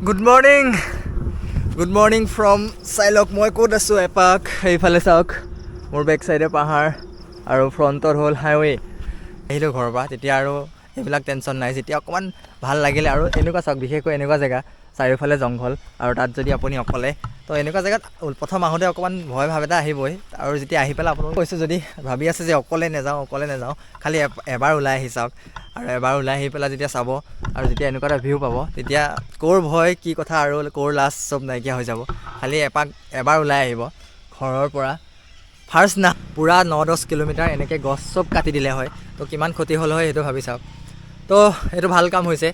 Good morning from Sailok. মই ক'ত আছোঁ এপাক এইফালে চাওক মোৰ বেক চাইডে পাহাৰ আৰু ফ্ৰণ্টত হ'ল হাইৱে আহিলোঁ ঘৰৰ পৰা তেতিয়া আৰু এইবিলাক টেনশ্যন নাই যেতিয়া অকণমান ভাল লাগিলে আৰু এনেকুৱা চাওক বিশেষকৈ এনেকুৱা জেগা চাৰিওফালে জংঘল আৰু তাত যদি আপুনি অকলে তো এনেকুৱা জেগাত প্ৰথম আহোঁতে অকণমান ভয় ভাৱ এটা আহিবই আৰু যেতিয়া আহি পেলাই আপোনালোকে কৈছোঁ যদি ভাবি আছে যে অকলে নাযাওঁ খালি এবাৰ ওলাই আহি চাওক আৰু এবাৰ ওলাই আহি পেলাই যেতিয়া চাব আৰু যেতিয়া এনেকুৱা এটা ভিউ পাব তেতিয়া ক'ৰ ভয় কি কথা আৰু ক'ৰ লাজ চব নাইকিয়া হৈ যাব খালি এবাৰ ওলাই আহিব ঘৰৰ পৰা ফাৰ্ষ্ট না পূৰা 9-10 কিলোমিটাৰ এনেকৈ গছ চব কাটি দিলে হয় তো কিমান ক্ষতি হ'ল হয় সেইটো ভাবি চাওক তো এইটো ভাল কাম হৈছে